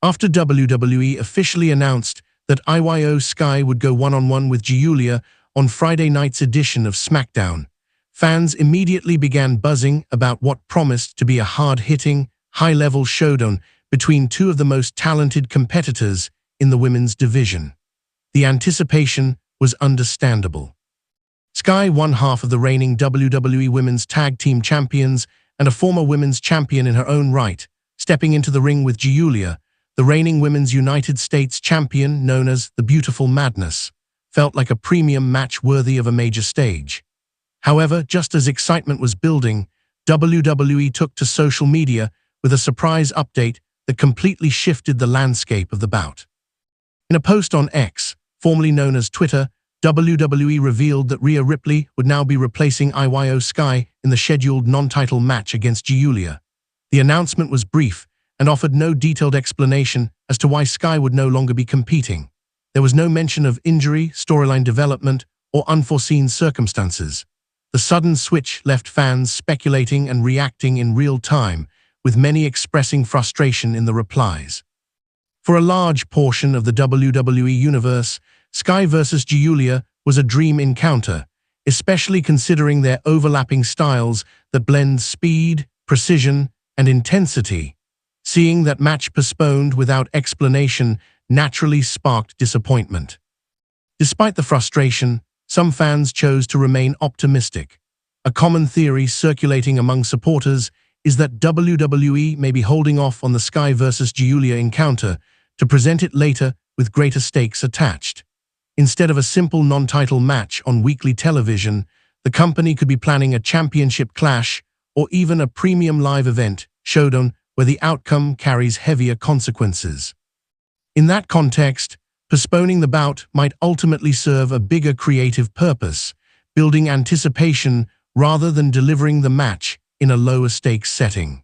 After WWE officially announced that IYO SKY would go one-on-one with Giulia on Friday night's edition of SmackDown, fans immediately began buzzing about what promised to be a hard-hitting, high-level showdown between two of the most talented competitors in the women's division. The anticipation was understandable. Sky, one half of the reigning WWE Women's Tag Team Champions and a former women's champion in her own right, stepping into the ring with Giulia, the reigning Women's United States Champion known as the Beautiful Madness, felt like a premium match worthy of a major stage. However, just as excitement was building, WWE took to social media with a surprise update that completely shifted the landscape of the bout. In a post on X, formerly known as Twitter, WWE revealed that Rhea Ripley would now be replacing IYO SKY in the scheduled non-title match against Giulia. The announcement was brief and offered no detailed explanation as to why Sky would no longer be competing. There was no mention of injury, storyline development, or unforeseen circumstances. The sudden switch left fans speculating and reacting in real time, with many expressing frustration in the replies. For a large portion of the WWE universe, Sky versus Giulia was a dream encounter, especially considering their overlapping styles that blend speed, precision, and intensity. Seeing that match postponed without explanation naturally sparked disappointment. Despite the frustration, some fans chose to remain optimistic. A common theory circulating among supporters is that WWE may be holding off on the Sky versus Giulia encounter to present it later with greater stakes attached. Instead of a simple non-title match on weekly television, the company could be planning a championship clash or even a premium live event showdown where the outcome carries heavier consequences. In that context, postponing the bout might ultimately serve a bigger creative purpose, building anticipation rather than delivering the match in a lower stakes setting.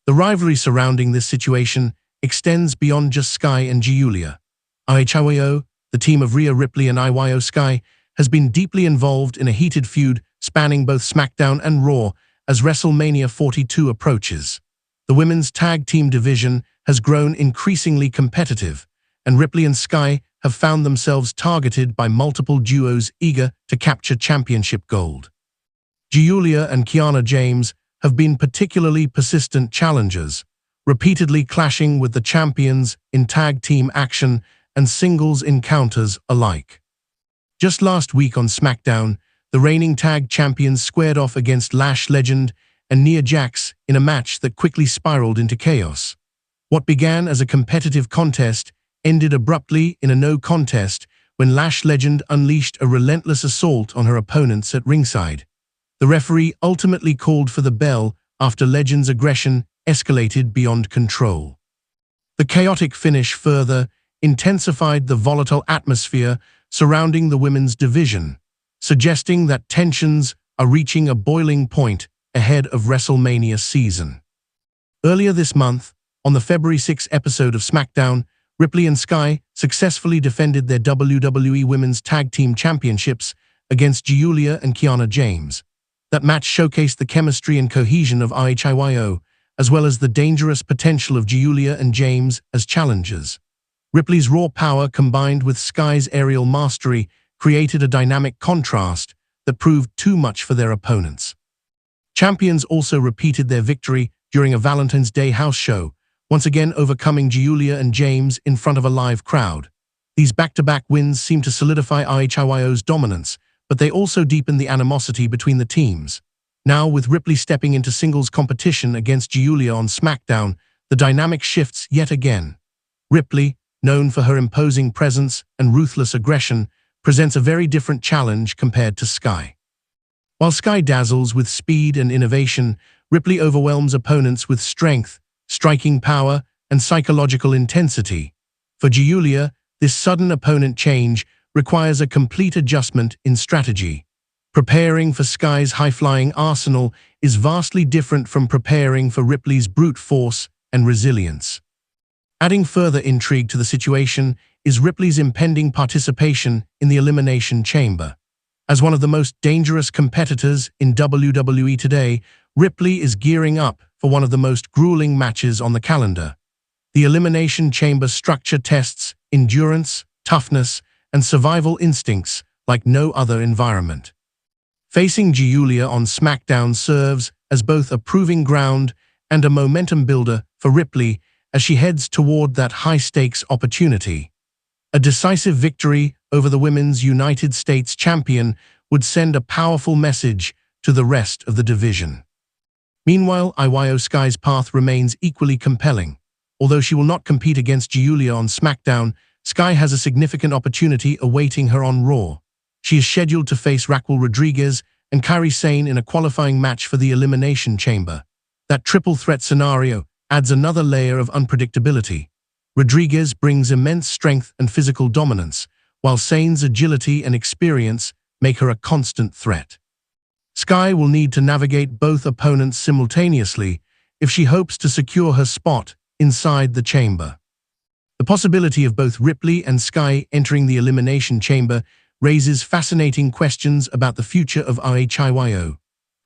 The rivalry surrounding this situation extends beyond just Sky and Giulia. RHIYO, the team of Rhea Ripley and IYO SKY, has been deeply involved in a heated feud spanning both SmackDown and Raw as WrestleMania 42 approaches. The women's tag team division has grown increasingly competitive, and Ripley and Sky have found themselves targeted by multiple duos eager to capture championship gold. Giulia and Kiana James have been particularly persistent challengers, repeatedly clashing with the champions in tag team action and singles encounters alike. Just last week on SmackDown, the reigning tag champions squared off against Lash Legend and Nia Jax in a match that quickly spiraled into chaos. What began as a competitive contest ended abruptly in a no contest when Lash Legend unleashed a relentless assault on her opponents at ringside. The referee ultimately called for the bell after Legend's aggression escalated beyond control. The chaotic finish further intensified the volatile atmosphere surrounding the women's division, suggesting that tensions are reaching a boiling point ahead of WrestleMania season. Earlier this month, on the February 6 episode of SmackDown, Ripley and Sky successfully defended their WWE Women's Tag Team Championships against Giulia and Kiana James. That match showcased the chemistry and cohesion of RHIYO, as well as the dangerous potential of Giulia and James as challengers. Ripley's raw power combined with Sky's aerial mastery created a dynamic contrast that proved too much for their opponents. Champions also repeated their victory during a Valentine's Day house show, once again overcoming Giulia and James in front of a live crowd. These back-to-back wins seem to solidify RHIYO's dominance, but they also deepen the animosity between the teams. Now, with Ripley stepping into singles competition against Giulia on SmackDown, the dynamic shifts yet again. Ripley, known for her imposing presence and ruthless aggression, presents a very different challenge compared to Sky. While Sky dazzles with speed and innovation, Ripley overwhelms opponents with strength, striking power, and psychological intensity. For Giulia, this sudden opponent change requires a complete adjustment in strategy. Preparing for Sky's high-flying arsenal is vastly different from preparing for Ripley's brute force and resilience. Adding further intrigue to the situation is Ripley's impending participation in the Elimination Chamber. As one of the most dangerous competitors in WWE today, Ripley is gearing up for one of the most grueling matches on the calendar. The Elimination Chamber structure tests endurance, toughness, and survival instincts like no other environment. Facing Giulia on SmackDown serves as both a proving ground and a momentum builder for Ripley as she heads toward that high-stakes opportunity. A decisive victory over the Women's United States champion would send a powerful message to the rest of the division. Meanwhile, IYO SKY's path remains equally compelling. Although she will not compete against Giulia on SmackDown, Sky has a significant opportunity awaiting her on Raw. She is scheduled to face Raquel Rodriguez and Kairi Sane in a qualifying match for the Elimination Chamber. That triple threat scenario adds another layer of unpredictability. Rodriguez brings immense strength and physical dominance, while Sane's agility and experience make her a constant threat. Sky will need to navigate both opponents simultaneously if she hopes to secure her spot inside the chamber. The possibility of both Ripley and Sky entering the Elimination Chamber raises fascinating questions about the future of RHIYO.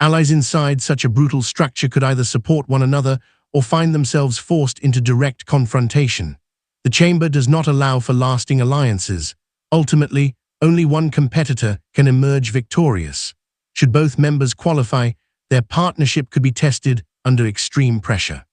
Allies inside such a brutal structure could either support one another or find themselves forced into direct confrontation. The chamber does not allow for lasting alliances. Ultimately, only one competitor can emerge victorious. Should both members qualify, their partnership could be tested under extreme pressure.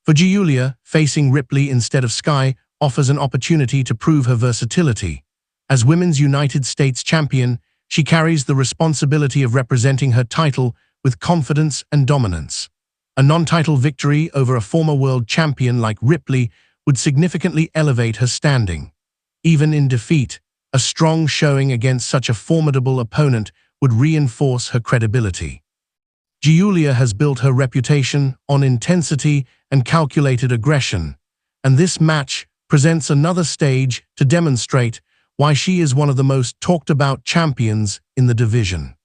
For Giulia, facing Ripley instead of Sky offers an opportunity to prove her versatility. As Women's United States champion, she carries the responsibility of representing her title with confidence and dominance. A non-title victory over a former world champion like Ripley would significantly elevate her standing. Even in defeat, a strong showing against such a formidable opponent would reinforce her credibility. Giulia has built her reputation on intensity and calculated aggression, and this match presents another stage to demonstrate why she is one of the most talked-about champions in the division.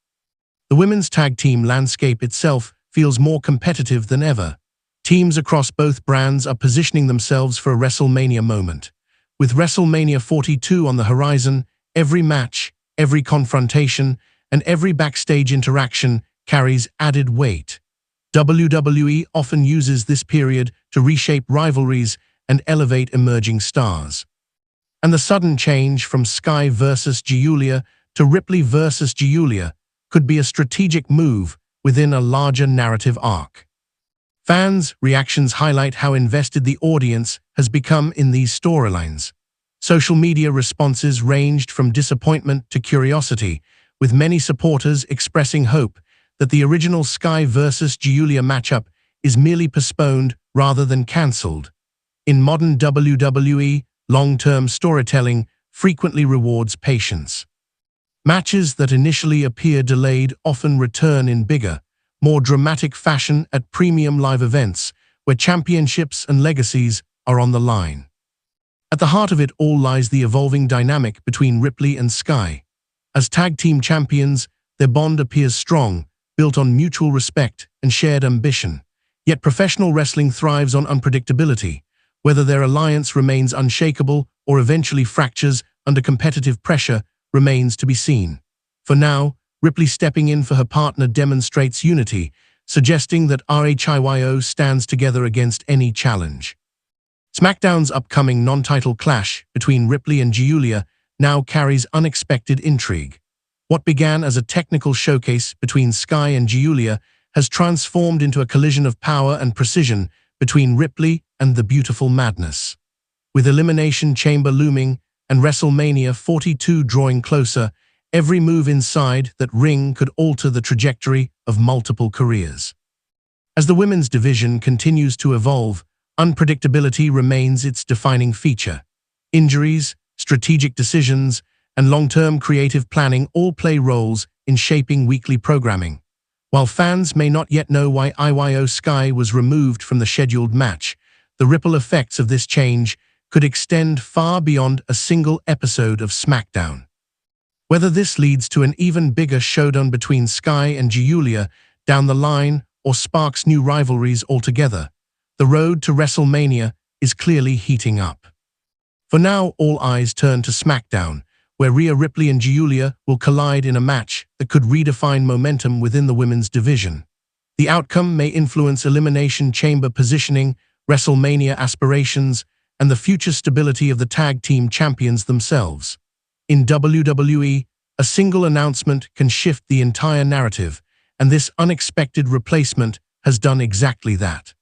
The women's tag team landscape itself feels more competitive than ever. Teams across both brands are positioning themselves for a WrestleMania moment. With WrestleMania 42 on the horizon, every match, every confrontation, and every backstage interaction carries added weight. WWE often uses this period to reshape rivalries and elevate emerging stars. And the sudden change from Sky versus Giulia to Ripley versus Giulia could be a strategic move within a larger narrative arc. Fans' reactions highlight how invested the audience has become in these storylines. Social media responses ranged from disappointment to curiosity, with many supporters expressing hope that the original Sky versus Giulia matchup is merely postponed rather than cancelled. In modern WWE, long-term storytelling frequently rewards patience. Matches that initially appear delayed often return in bigger, more dramatic fashion at premium live events, where championships and legacies are on the line. At the heart of it all lies the evolving dynamic between Ripley and Sky. As tag team champions, their bond appears strong, built on mutual respect and shared ambition. Yet professional wrestling thrives on unpredictability. Whether their alliance remains unshakable or eventually fractures under competitive pressure remains to be seen. For now, Ripley stepping in for her partner demonstrates unity, suggesting that RHIYO stands together against any challenge. SmackDown's upcoming non-title clash between Ripley and Giulia now carries unexpected intrigue. What began as a technical showcase between Sky and Giulia has transformed into a collision of power and precision between Ripley and the Beautiful Madness. With Elimination Chamber looming and WrestleMania 42 drawing closer, every move inside that ring could alter the trajectory of multiple careers. As the women's division continues to evolve, unpredictability remains its defining feature. Injuries, strategic decisions, and long-term creative planning all play roles in shaping weekly programming. While fans may not yet know why IYO SKY was removed from the scheduled match, the ripple effects of this change could extend far beyond a single episode of SmackDown. Whether this leads to an even bigger showdown between Sky and Giulia down the line or sparks new rivalries altogether, the road to WrestleMania is clearly heating up. For now, all eyes turn to SmackDown, where Rhea Ripley and Giulia will collide in a match that could redefine momentum within the women's division. The outcome may influence Elimination Chamber positioning, WrestleMania aspirations, and the future stability of the tag team champions themselves. In WWE, a single announcement can shift the entire narrative, and this unexpected replacement has done exactly that.